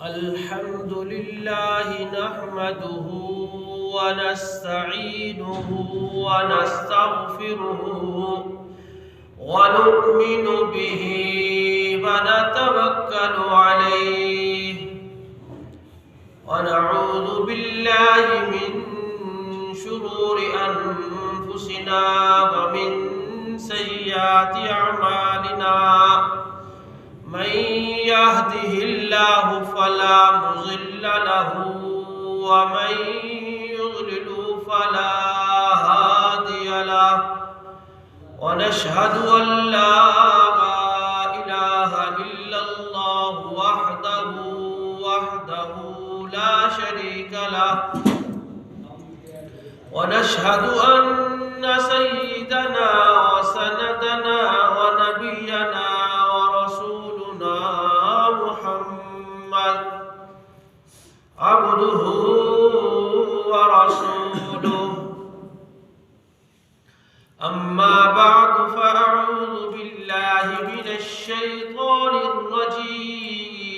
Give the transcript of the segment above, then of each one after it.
الحمد لله نحمده ونستعينه ونستغفره ونؤمن به ونتوكل عليه ونعوذ بالله من شرور أنفسنا ومن سيئات أعمالنا من يهده الله فلا مضل له ومن يضلل فلا هادي له ونشهد أن لا إله إلا الله وحده لا شريك له ونشهد أن سيدنا وسندنا ونبينا ورسولنا محمد عبده ورسوله أما بعد فأعوذ بالله من الشيطان الرجيم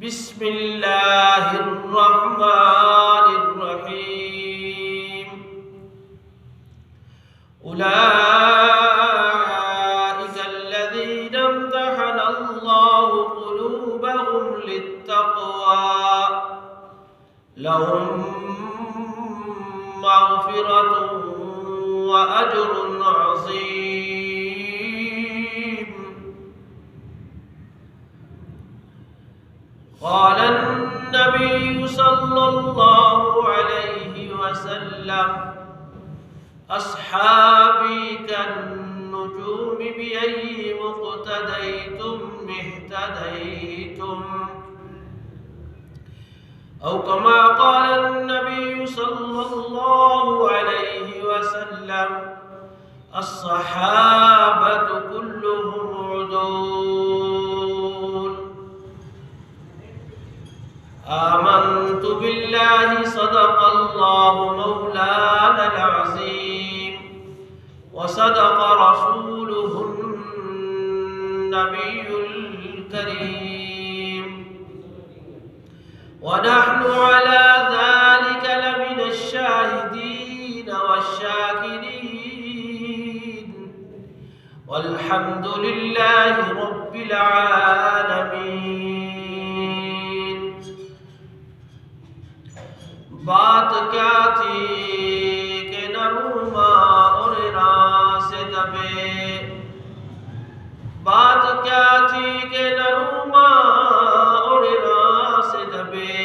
بسم الله الرحمن الرحيم أولئك الذين امتحن الله قلوبهم للتقوى لهم مغفرة وأجر عظيم. قال النبي صلى الله عليه وسلم أصحابي كالنجوم بأي مقتديتم اهتديتم أو كما قال النبي صلى الله عليه وسلم الصحابة كلهم عدول. آمنت بالله صدق الله مولانا العظيم وصدق رسوله النبي الكريم ونحن على ذلك لمن الشاهدين والشاكرين والحمد لله رب العالمين. بات کیا تھی کہ نروما اور راس دبے، بات کیا تھی کہ نروما اور راس دبے،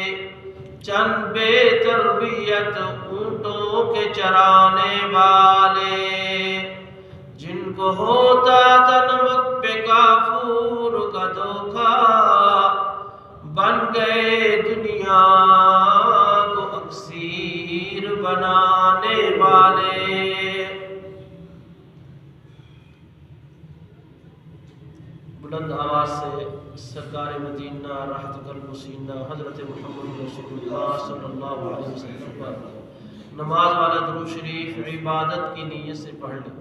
چند بے تربیت اونٹوں کے چرانے والے جن کو ہوتا تھا نمک پہ کافور کا دھوکا بن گئے دنیا کو اکسیر بنانے والے. بلند آواز سے سرکار مدینہ راحت قلب و سینہ حضرت محمد رسول اللہ صلی اللہ علیہ وسلم پر نماز والا درود شریف عبادت کی نیت سے پڑھ لیں.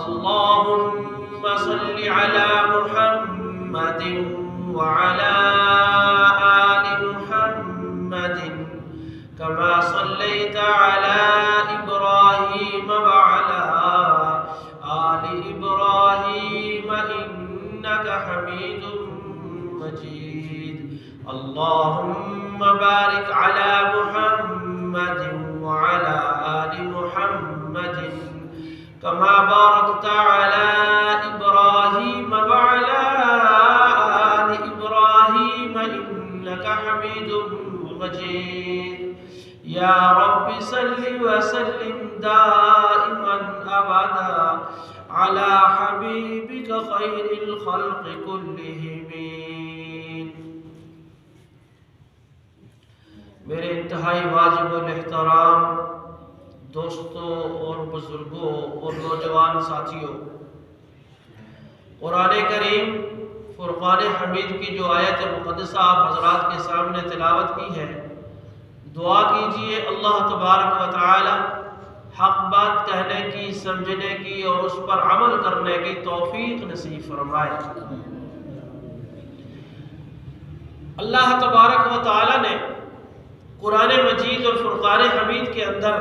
اللہم صلی علی محمد وعلى آل محمد كما صليت على إبراهيم وعلى آل إبراهيم إنك حميد مجيد. اللهم بارك على محمد وعلى آل محمد كما باركت على إبراهيم وعلى إنك حميد مجيد. يا رب صل وسلم دائما أبدا على حبيبك خير الخلق كلهم. میرے انتہائی واجب الاحترام دوستوں اور بزرگوں اور نوجوان ساتھیوں، قرآن کریم فرقان حمید کی جو آیت مقدسہ آپ حضرات کے سامنے تلاوت کی ہے، دعا کیجئے اللہ تبارک و تعالی حق بات کہنے کی، سمجھنے کی اور اس پر عمل کرنے کی توفیق نصیب فرمائے. اللہ تبارک و تعالی نے قرآن مجید اور فرقان حمید کے اندر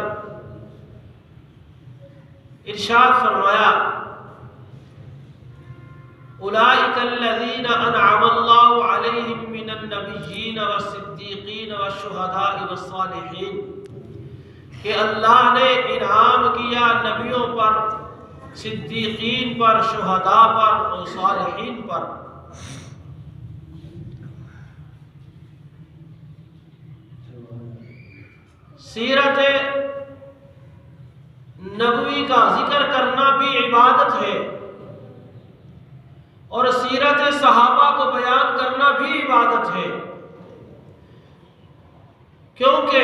ارشاد فرمایا اولئک الذین انعم اللہ علیہم من النبیین والصدیقین والشہداء والصالحین، کہ اللہ نے انعام کیا نبیوں پر، صدیقین پر، شہداء پر اور صالحین پر۔ سیرت نبوی کا ذکر کرنا بھی عبادت ہے، اور سیرت صحابہ کو بیان کرنا بھی عبادت ہے، کیونکہ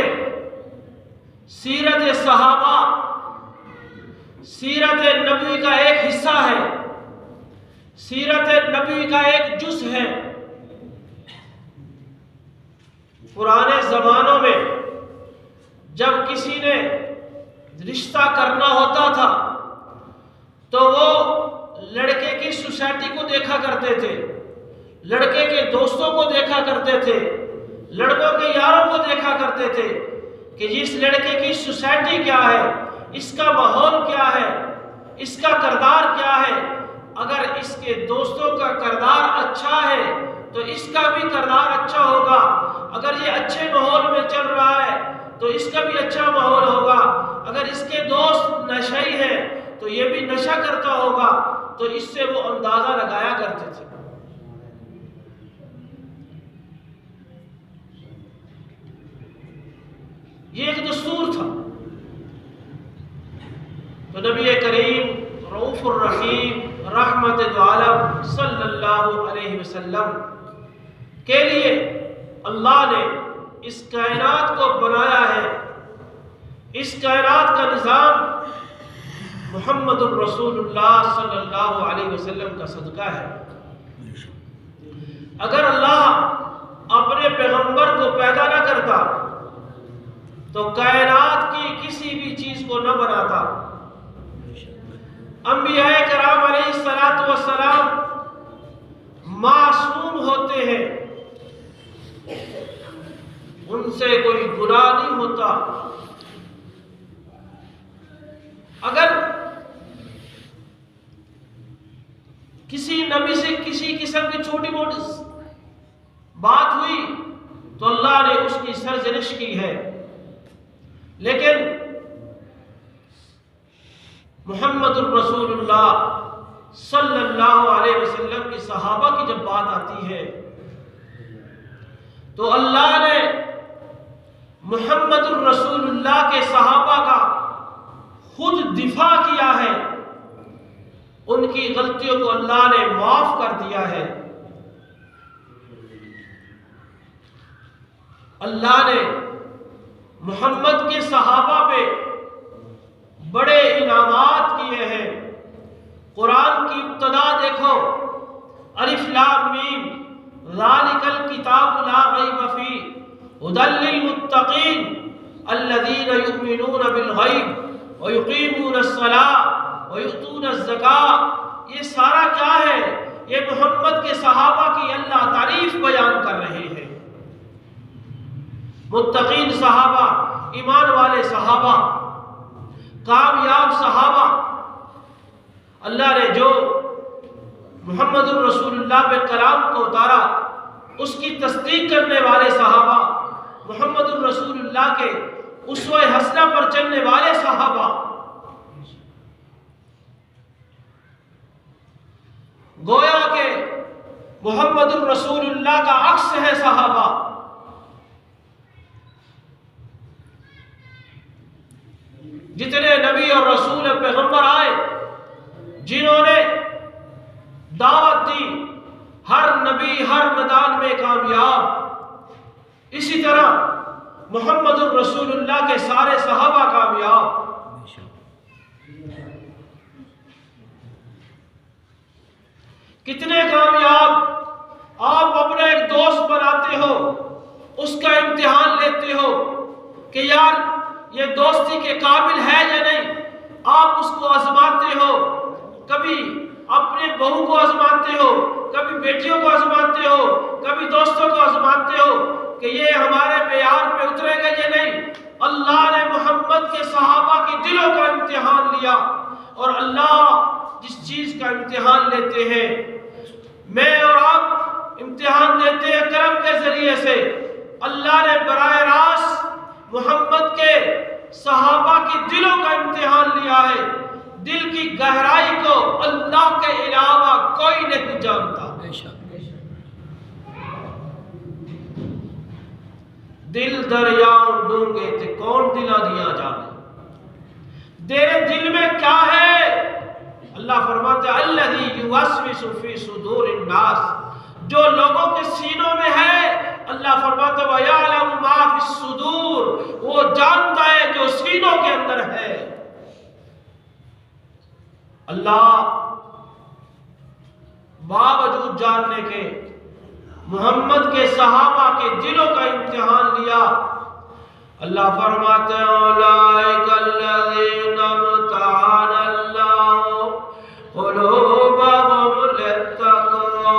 سیرت صحابہ سیرت نبوی کا ایک حصہ ہے، سیرت نبوی کا ایک جز ہے۔ پرانے زمانوں میں جب کسی نے رشتہ کرنا ہوتا تھا تو وہ لڑکے کی سوسائٹی کو دیکھا کرتے تھے، لڑکے کے دوستوں کو دیکھا کرتے تھے، لڑکوں کے یاروں کو دیکھا کرتے تھے کہ اس لڑکے کی سوسائٹی کیا ہے، اس کا ماحول کیا ہے، اس کا کردار کیا ہے۔ اگر اس کے دوستوں کا کردار اچھا ہے تو اس کا بھی کردار اچھا ہوگا، اگر یہ اچھے ماحول میں چل رہا ہے تو اس کا بھی اچھا ماحول ہوگا، اگر اس کے دوست نشئی ہیں تو یہ بھی نشہ کرتا ہوگا۔ تو اس سے وہ اندازہ لگایا کرتے تھے۔ یہ ایک دستور تھا۔ تو نبی کریم رؤوف الرحیم رحمت دو عالم صلی اللہ علیہ وسلم کے لیے اللہ نے اس کائنات کو بنایا ہے۔ اس کائنات کا نظام محمد الرسول اللہ صلی اللہ علیہ وسلم کا صدقہ ہے۔ اگر اللہ اپنے پیغمبر کو پیدا نہ کرتا تو کائنات کی کسی بھی چیز کو نہ بناتا۔ انبیاء کرام علیہ السلام معصوم ہوتے ہیں، ان سے کوئی گناہ نہیں ہوتا۔ اگر کسی نبی سے کسی قسم کی چھوٹی موٹی بات ہوئی تو اللہ نے اس کی سرزنش کی ہے، لیکن محمد الرسول اللہ صلی اللہ علیہ وسلم کی صحابہ کی جب بات آتی ہے تو اللہ نے محمد الرسول اللہ کے صحابہ کا خود دفاع کیا ہے، ان کی غلطیوں کو اللہ نے معاف کر دیا ہے۔ اللہ نے محمد کے صحابہ پہ بڑے انعامات کیے ہیں۔ قرآن کی ابتدا دیکھو، الف لام میم ذالک الکتاب لا ریب فیہ ھدی للمتقین الذین یؤمنون بالغیب وَيُقِيمُونَ الصَّلَاةَ وَيُؤْتُونَ الزَّكَاةَ۔ یہ سارا کیا ہے؟ یہ محمد کے صحابہ کی اللہ تعریف بیان کر رہے ہیں۔ متقین صحابہ، ایمان والے صحابہ، کامیاب صحابہ، اللہ نے جو محمد الرسول اللہ پہ کلام کو اتارا اس کی تصدیق کرنے والے صحابہ، محمد الرسول اللہ کے اسوہ حسنہ پر چلنے والے صحابہ، گویا کہ محمد الرسول اللہ کا عکس ہے صحابہ۔ جتنے نبی اور رسول پیغمبر آئے جنہوں نے دعوت دی، ہر نبی ہر میدان میں کامیاب، اسی طرح محمد الرسول اللہ کے سارے صحابہ کامیاب۔ کتنے کامیاب؟ آپ اپنا ایک دوست بناتے ہو، اس کا امتحان لیتے ہو کہ یار یہ دوستی کے قابل ہے یا نہیں، آپ اس کو آزماتے ہو، کبھی اپنے بہو کو آزماتے ہو، کبھی بیٹیوں کو آزماتے آزماتے ہو، کبھی دوستوں کو آزماتے ہو کہ یہ ہمارے معیار پہ اترے گا یا نہیں۔ اللہ نے محمد کے صحابہ کے دلوں کا امتحان لیا، اور اللہ جس چیز کا امتحان لیتے ہیں، میں اور آپ امتحان دیتے ہیں کرم کے ذریعے سے، اللہ نے براہ راست محمد کے صحابہ کے دلوں کا امتحان لیا ہے۔ دل کی گہرائی کو اللہ کے علاوہ کوئی نہیں جانتا۔ دل دریاؤں ڈونگے تھے کون دلا دیا جانے، تیرے دل میں کیا ہے؟ اللہ فرماتے ہیں الذی یوسوس فی صدور الناس، جو لوگوں کے سینوں میں ہے، اللہ فرماتے ہیں وَيَعْلَمُ مَا فِي الصُّدُورِ، وہ جانتا ہے جو سینوں کے اندر ہے۔ اللہ باوجود جاننے کے محمد کے صحابہ کے دلوں کا امتحان لیا۔ اللہ فرماتے ہیں اولئک الذین امتحن اللہ قلوبهم للتقوی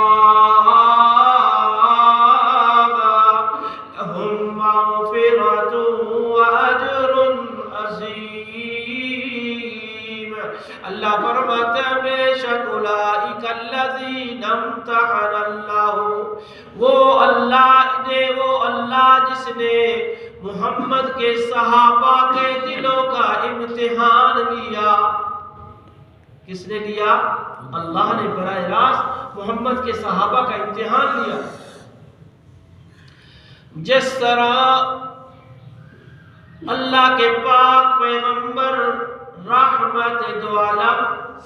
لهم مغفرۃ واجر عظیم۔ اللہ فرماتے ہیں بے شک اولئک الذین امتحن اللہ، وہ اللہ جس نے محمد کے صحابہ کے دلوں کا امتحان لیا۔ کس نے لیا؟ اللہ نے براہ راست محمد کے صحابہ کا امتحان لیا۔ جس طرح اللہ کے پاک پیغمبر رحمت دو عالم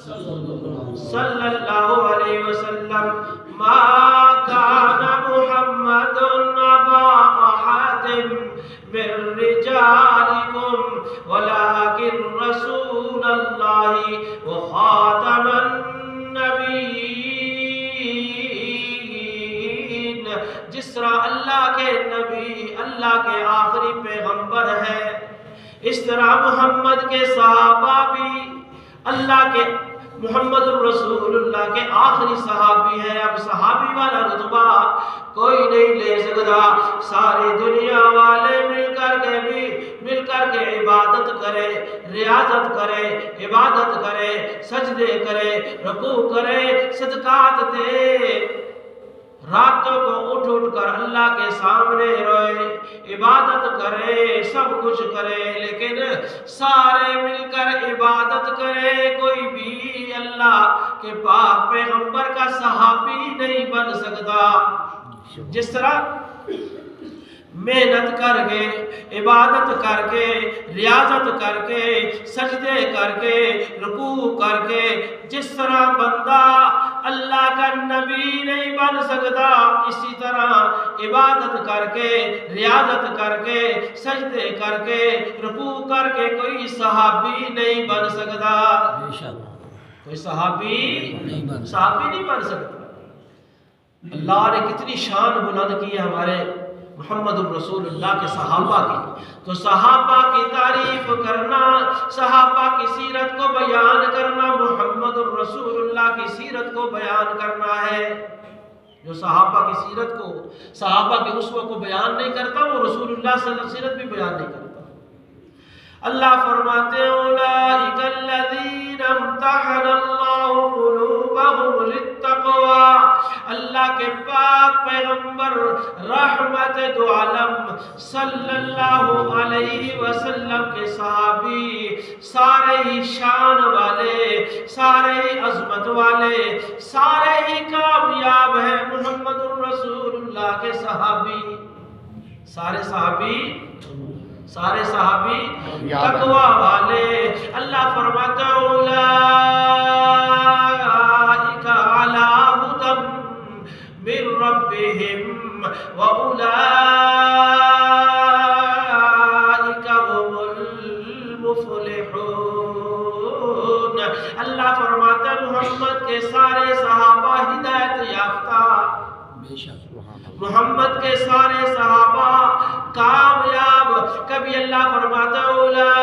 صلی اللہ علیہ وسلم ما کان محمد ابا احد من رجالکم ولکن رسول اللہ وخاتم النبیین۔ جس طرح اللہ کے نبی اللہ کے آخری پیغمبر ہے، اس طرح محمد کے صحابہ بھی اللہ کے محمد الرسول اللہ کے آخری صحابی ہے۔ اب صحابی والا رتبہ کوئی نہیں لے سکتا۔ ساری دنیا والے مل کر کے عبادت کرے، ریاضت کرے، عبادت کرے، سجدے کرے، رکوع کرے، صدقات دے، راتوں کو اٹھ کر اللہ کے سامنے روئے، عبادت کرے، سب کچھ کرے، لیکن سارے مل کر عبادت کرے، کوئی بھی اللہ کے پاک پیغمبر کا صحابی نہیں بن سکتا۔ جس طرح محنت کر کے، عبادت کر کے، ریاضت کر کے، سجدے کر کے، رکوع کر کے، جس طرح بندہ اللہ کا نبی نہیں بن سکتا، اسی طرح عبادت کر کے، ریاضت کر کے، سجدے کر کے، رکوع کر کے کوئی صحابی نہیں بن سکتا۔ کوئی صحابی نہیں بن سکتا۔ اللہ نے کتنی شان بلند کی ہے ہمارے محمد الرسول اللہ کے صحابہ کی، تو صحابہ کی تعریف کرنا، صحابہ کی سیرت کو بیان کرنا، محمد الرسول اللہ کی سیرت کو بیان کرنا ہے۔ جو صحابہ کی سیرت کو، صحابہ کے اسوہ کو بیان نہیں کرتا، وہ رسول اللہ صلی اللہ علیہ وسلم سیرت بھی بیان نہیں کرتا۔ اللہ فرماتے ہیں اولئک الذین امتحن اللہ قلوبهم للتقوی، اللہ کے پاک پیغمبر رحمت دو عالم صلی اللہ علیہ وسلم کے صحابی سارے ہی شان والے، سارے ہی عظمت والے، سارے ہی کامیاب ہیں۔ محمد الرسول اللہ کے صحابی، سارے صحابی تقوی والے۔ اللہ فرماتا ہے اولئک علی ھدی من ربہم واولئک هم المفلحون۔ اللہ فرماتا ہے محمد کے سارے صحابہ ہدایت یافتہ، محمد کے سارے صحابہ کامیاب۔ کبھی اللہ فرماتا ہے اولئک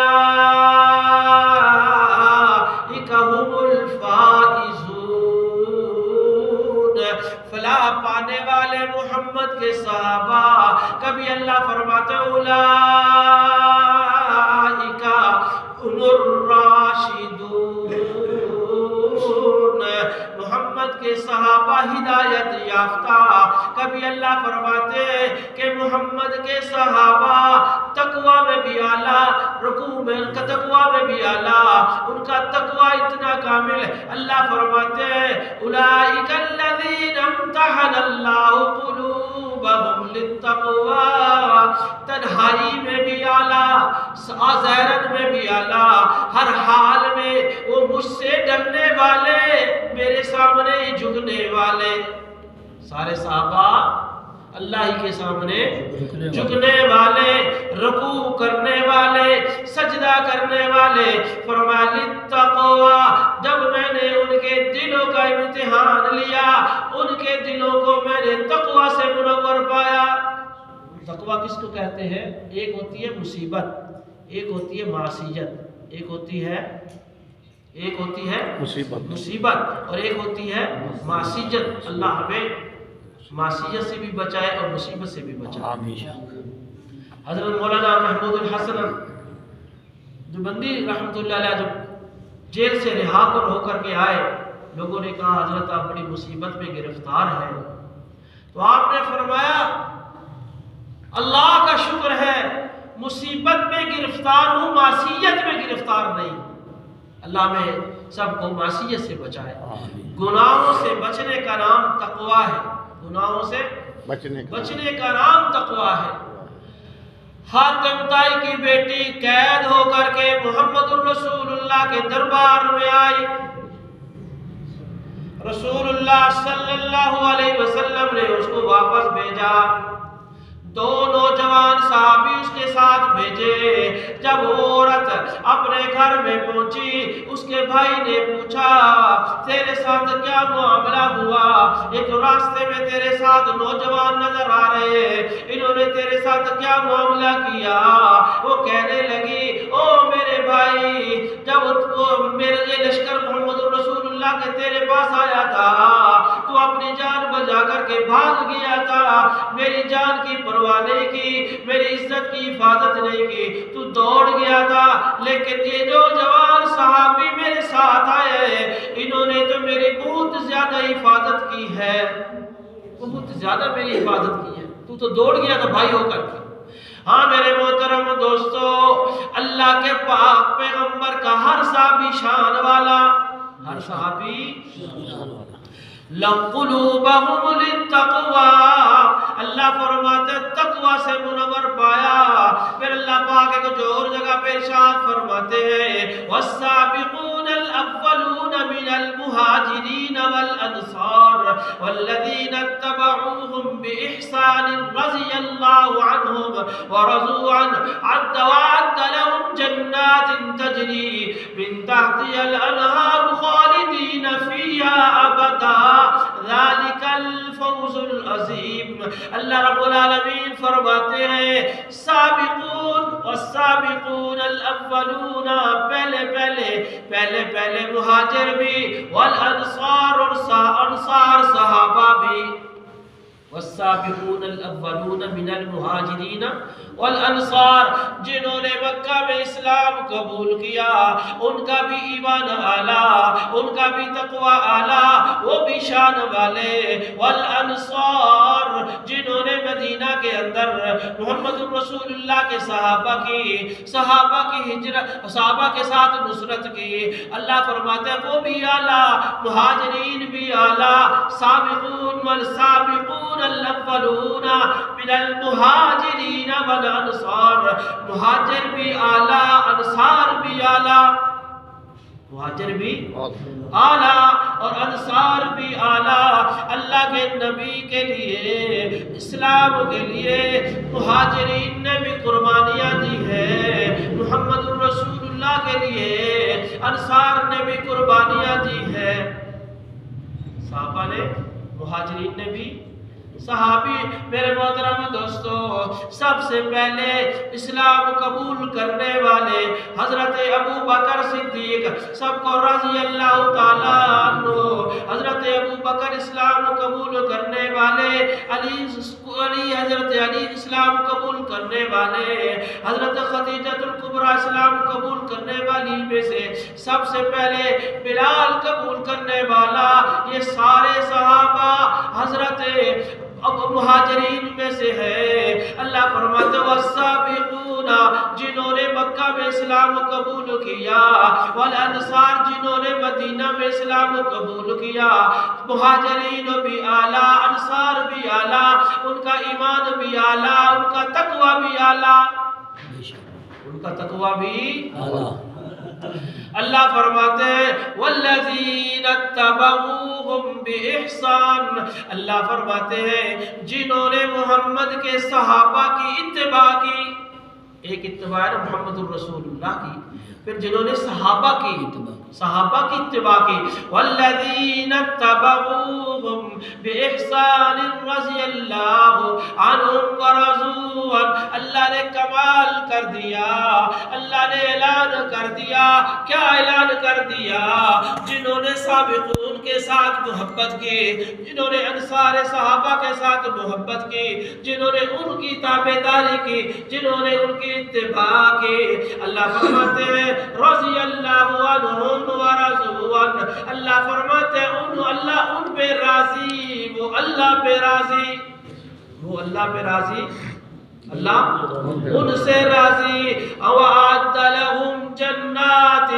هم الفائزون، فلاح پانے والے محمد کے صحابہ. کبھی اللہ فرماتے اولئک هم الراشدون، محمد کے صحابہ ہدایت یافتہ. کبھی اللہ فرماتے کہ محمد کے صحابہ تقوی میں بھی اعلیٰ، رکوع میں ان کا تقوی میں بھی اعلیٰ، ان کا تقوی اتنا کامل. اللہ فرماتے اولئک الذین امتحن اللہ قلوبہم للتقوی، تنہائی میں بھی اعلیٰ، ظاہرن میں بھی اعلیٰ، ہر حال میں وہ مجھ سے ڈرنے والے، میرے سامنے جھکنے والے. سارے صحابہ اللہ ہی کے سامنے جھکنے والے، رکوع کرنے والے، سجدہ کرنے والے. فرمایا للتقوی، جب میں نے ان کے دلوں کا امتحان لیا، ان کے دلوں کو میں نے تقوی سے منور پایا. تقوی کس کو کہتے ہیں؟ ایک ہوتی ہے مصیبت، ایک ہوتی ہے معصیت، ایک ہوتی ہے مصیبت اور ایک ہوتی ہے معصیت. اللہ ہمیں معصیت سے بھی بچائے اور مصیبت سے بھی بچائے. حضرت مولانا محمود الحسن دیوبندی رحمۃ اللہ علیہ جب جیل سے رہا ہو کر کے آئے، لوگوں نے کہا حضرت آپ بڑی مصیبت میں گرفتار ہیں. تو آپ نے فرمایا اللہ کا شکر ہے مصیبت میں گرفتار ہوں، معصیت میں گرفتار نہیں. اللہ میں سب کو معصیت سے بچائے. گناہوں سے بچنے کا نام تقوی ہے، گناہوں سے بچنے کا نام تقوی ہے. حاتم طائی کی بیٹی قید ہو کر کے محمد الرسول اللہ کے دربار میں آئی. رسول اللہ صلی اللہ علیہ وسلم نے اس کو واپس بھیجا. دو نوجوان صحابی اس کے ساتھ بھیجے. جب وہ عورت اپنے گھر میں پہنچی، اس کے بھائی نے پوچھا تیرے ساتھ کیا معاملہ ہوا؟ یہ تو راستے میں تیرے ساتھ نوجوان نظر آ رہے، انہوں نے تیرے ساتھ کیا معاملہ کیا؟ وہ کہنے لگی او میرے بھائی، جب میرے یہ لشکر محمد رسول اللہ کے تیرے پاس آیا تھا تو اپنی جان بچا کر کے بھاگ گیا تھا، میری جان کی پرواہ نہیں کی، میری عزت کی حفاظت نہیں کی، تو دوڑ گیا تھا. لیکن یہ جو جوان صحابی میرے ساتھ آئے، انہوں نے تو میری بہت زیادہ حفاظت کی ہے، بہت زیادہ میری حفاظت کی ہے، تو دوڑ گیا تھا بھائی ہو کر کے. ہاں میرے محترم دوستو، اللہ کے پاک پیغمبر کا ہر صحابی شان والا، ہر صحابی لَقُلُوبَهُمُ لِلتَّقْوَى، اللہ فرماتے تقوی سے منور پایا. پھر اللہ پاک ایک جو اور جگہ پہ ارشاد فرماتے ہیں وَالسَّابِقُونَ الْأَوَّلُونَ مِنَ الْمُهَاجِرِينَ وَالْأَنصَارِ وَالَّذِينَ اتَّبَعُوهُمْ بِإِحْسَانٍ رَضِيَ اللَّهُ عَنْهُمْ وَرَضُوا عَنْهُ وَأَعَدَّ لَهُمْ جَنَّاتٍ تَجْرِي مِنْ تَحْتِهَا الْأَنْهَارُ خَالِدِينَ فِيهَا أَبَدًا ذَلِكَ الْفَوْزُ الْعَظِيمُ. اللہ رب العالمین فرماتے ہیں سابقون والسابقون الاولون، پہلے مہاجر بھی، والانصار اور انصار صحابہ بھی. والسابقون الاولون من المہاجرین والانصار، جنہوں نے مکہ میں اسلام قبول کیا ان کا بھی ایمان اعلیٰ، ان کا بھی تقوی اعلیٰ، وہ بھی شان والے. والانصار، جنہوں نے مدینہ کے اندر محمد رسول اللہ کے صحابہ کی ہجرت، صحابہ کے ساتھ نصرت کی، اللہ فرماتے ہیں وہ بھی اعلیٰ، مہاجرین بھی اعلیٰ. سابقون والسابقون الاولون من المہاجرین والانصار، مہاجر بھی اعلیٰ، انصار بھی اعلیٰ، مہاجر بھی اعلیٰ اور انصار بھی اعلیٰ. اللہ کے نبی کے لیے، اسلام کے لیے مہاجرین نے بھی قربانیاں دی ہیں، محمد رسول اللہ کے لیے انصار نے بھی قربانیاں دی ہیں. صحابہ نے، مہاجرین نے بھی، صحابی میرے محترم دوستو، سب سے پہلے اسلام قبول کرنے والے حضرت ابو بکر صدیق، سب کو رضی اللہ تعالیٰ عنہ، حضرت ابو بکر اسلام قبول کرنے والے، حضرت علی اسلام قبول کرنے والے، حضرت خدیجہ الکبریٰ اسلام قبول کرنے والی میں سے سب سے پہلے بلال قبول کرنے والا، یہ سارے صحابہ حضرت اب مہاجرین میں سے ہے۔ اللہ فرماتے ہیں والسابقون، جنہوں نے مکہ میں اسلام قبول کیا، والانصار، جنہوں نے مدینہ میں اسلام قبول کیا، مہاجرین بھی اعلیٰ، انصار بھی اعلیٰ، ان کا ایمان بھی اعلیٰ، ان کا تقوی بھی اعلیٰ، ان کا تقوی بھی اعلیٰ۔ اللہ فرماتے ہیں والذین اتبعوہم بإحسان، اللہ فرماتے ہیں جنہوں نے محمد کے صحابہ کی اتباع کی، ایک اتباع ہے محمد الرسول اللہ کی، پھر جنہوں نے صحابہ کی اتباع کی، والذین اتبعوہم بإحسان رضی اللہ عنہم ورضوا عنہ، اللہ نے کمال کر دیا، اللہ نے اعلان کر دیا، کیا اعلان کر دیا؟ جنہوں نے سابقون کے ساتھ محبت کی، جنہوں نے انصار صحابہ کے ساتھ محبت کی، جنہوں نے ان کی تابعداری کی، جنہوں نے ان کی اتباع کی، اللہ فرماتے ہیں رضی اللہ عنہم ورضوا عنہ، اللہ فرماتے ہیں اللہ ان پہ راضی، وہ اللہ پہ راضی، وہ اللہ پہ راضی، اللہ ان سے راضی، وَأَعَدَّ لَهُمْ جَنَّاتٍ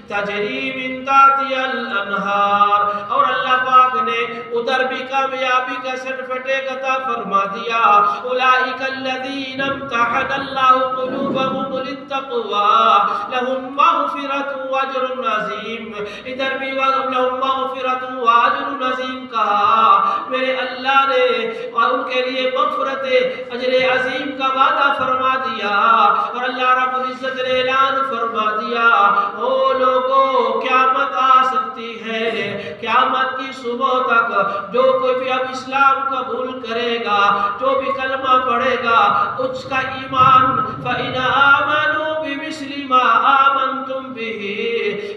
تَجْرِي مِن تَحْتِهَا الْأَنْهَارُ، اور اللہ پاک نے ادھر بھی کامیابی کا سرٹیفکیٹ عطا فرما دیا، أُولَئِكَ الَّذِينَ امْتَحَنَ اللَّهُ قُلُوبَهُمْ لِلتَّقْوَىٰ لَهُمْ مَغْفِرَةٌ وَأَجْرٌ عَظِيمٌ، ادھر بھی لَهُمْ مَغْفِرَةٌ وَأَجْرٌ عَظِيمٌ کہا، میرے اللہ نے ان کے لیے مغفرت، اجر عظیم کا وعدہ فرما دیا، اور اللہ رب العزت نے اعلان فرما دیا، او لوگوں قیامت آ سکتی ہے، قیامت کی صبح تک جو کوئی بھی اب اسلام قبول کرے گا، جو بھی کلمہ پڑھے گا، اس کا ایمان فَإِنْ آمَنُوا بِمِثْلِ مَا آمَنْتُمْ بِهِ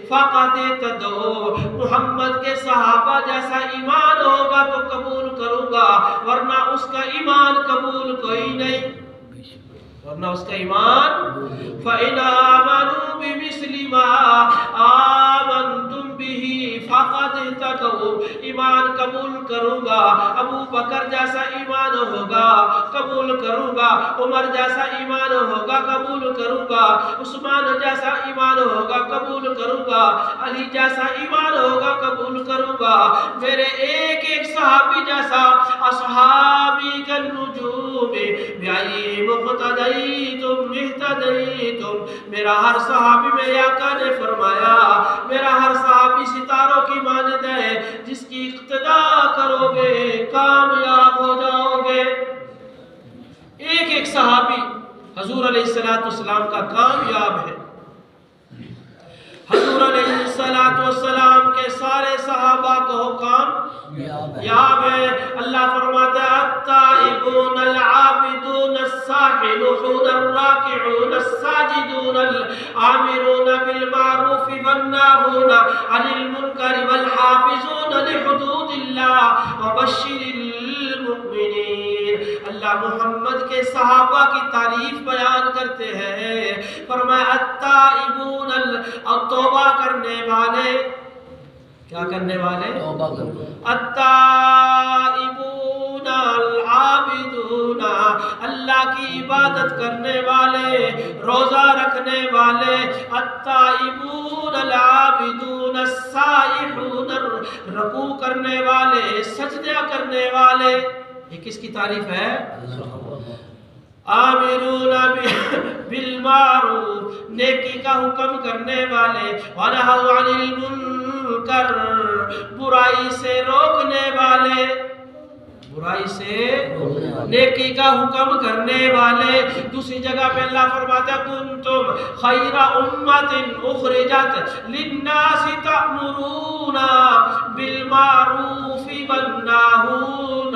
فَقَدِ اهْتَدَوْا، محمد کے صحابہ جیسا ایمان ہوگا تو قبول کروں گا، ورنہ اس کا ایمان قبول کوئی نہیں، ورنہ اس کا ایمان فَإِنْ آمَنُوا بِمِثْلِ مَا آمَنْتُمْ بِهِ فَقَدِ اهْتَدَوْا، ایمان قبول کروں گا، ابو بکر جیسا ایمان ہوگا قبول کروں گا، عمر جیسا ایمان ہوگا قبول کروں گا، عثمان جیسا ایمان ہوگا قبول کروں گا، علی جیسا ایمان ہوگا قبول کروں گا، میرے ایک ایک صحابی جیسا، اصحابی کالنجوم بِأَيِّهِمْ اقتدیتم اہتدیتم، میرا ہر صحابی میرے آقا نے فرمایا میرا ہر صحابی ستاروں کی مانند ہے، جس کی اقتدا کرو گے کامیاب ہو جاؤ گے۔ ایک ایک صحابی حضور علیہ السلام کا کامیاب ہے، حضور علیہ السلام کے سارے صحابہ کو کامیاب ہے۔ اللہ فرماتا ہے التائبون العابدون الساحلون الراکعون الساجدون العامرون بالمعروف والناهون عن المنکر والحافظون لحدود اللہ وبشر المؤمنین۔ اللہ محمد کے صحابہ کی تعریف بیان کرتے ہیں، فرمایا التائبون توبہ کرنے والے، کیا کرنے والے؟ توبہ کرنے، التائبون العابدون، اللہ کی عبادت کرنے والے، روزہ رکھنے والے، التائبون العابدون السائحون، رکوع کرنے والے، سجدہ کرنے والے، یہ کس کی تعریف ہے؟ آمرون بالمعروف، نیکی کا حکم کرنے والے، ونہوا عن المنکر، برائی سے روکنے والے، برائی سے نیکی کا حکم کرنے والے۔ دوسری جگہ پہ اللہ فرماتا ہے کنتم خیر امت اخرجت للناس تأمرون بالمعروف والناہون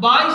22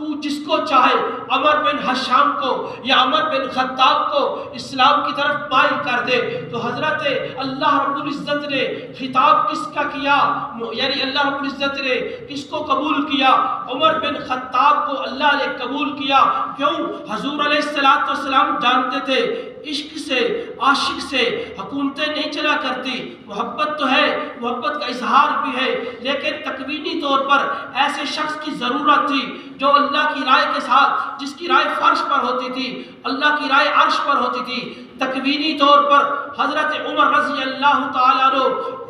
تو جس کو چاہے عمر بن حشام کو یا عمر بن خطاب کو اسلام کی طرف مائل کر دے۔ تو حضرت اللہ رب العزت نے خطاب کس کا کیا؟ یعنی اللہ رب العزت نے کس کو قبول کیا؟ عمر بن خطاب کو اللہ نے قبول کیا۔ کیوں؟ حضور علیہ السلام جانتے تھے عشق سے، عاشق سے حکومتیں نہیں چلا کرتی، محبت تو ہے، محبت کا اظہار بھی ہے، لیکن تکوینی طور پر ایسے شخص کی ضرورت تھی جو اللہ کی رائے کے ساتھ، جس کی رائے فرش پر ہوتی تھی، اللہ کی رائے عرش پر ہوتی تھی۔ تکوینی طور پر حضرت عمر رضی اللہ تعالیٰ عنہ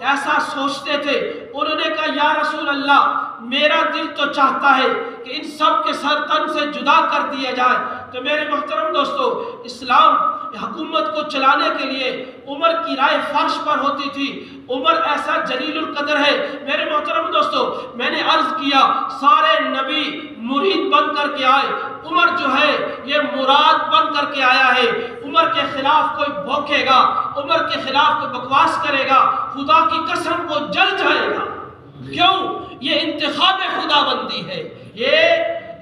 ایسا سوچتے تھے۔ انہوں نے کہا یا رسول اللہ، میرا دل تو چاہتا ہے کہ ان سب کے سر تن سے جدا کر دیا جائے۔ تو میرے محترم دوستو، اسلام حکومت کو چلانے کے لیے عمر کی رائے فرش پر ہوتی تھی۔ عمر ایسا جلیل القدر ہے۔ میرے محترم دوستو، میں نے عرض کیا سارے نبی مرید بن کر کے آئے، عمر جو ہے یہ مراد بن کر کے آیا ہے۔ عمر کے خلاف کوئی بھوکے گا، عمر کے خلاف کوئی بکواس کرے گا، خدا کی قسم کو جل جائے گا۔ کیوں؟ یہ انتخاب خدا بندی ہے، یہ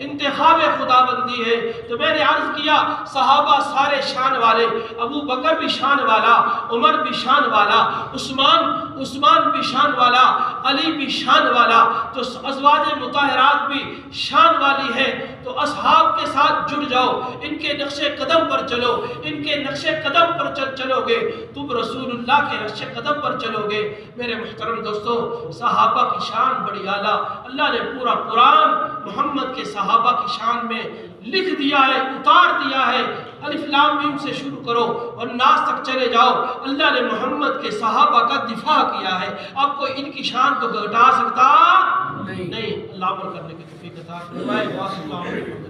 انتخاب خدا بندی ہے۔ تو میں نے عرض کیا صحابہ سارے شان والے، ابو بکر بھی شان والا، عمر بھی شان والا، عثمان بھی شان والا، علی بھی شان والا، تو ازواج مطہرات بھی شان والی ہے۔ تو اصحاب کے ساتھ جڑ جاؤ، ان کے نقش قدم پر چلو، ان کے نقش قدم پر چلو گے تم رسول اللہ کے نقش قدم پر چلو گے۔ میرے محترم دوستو، صحابہ کی شان بڑی اعلیٰ، اللہ نے پورا قرآن محمد کے صحابہ کی شان میں لکھ دیا ہے، اتار دیا ہے۔ الف لام میم سے شروع کرو اور ناس تک چلے جاؤ، اللہ نے محمد کے صحابہ کا دفاع کیا ہے۔ اب کوئی ان کی شان کو گھٹا سکتا نہیں۔ اللہ عمل کرنے کی توفیق عطا فرمائے۔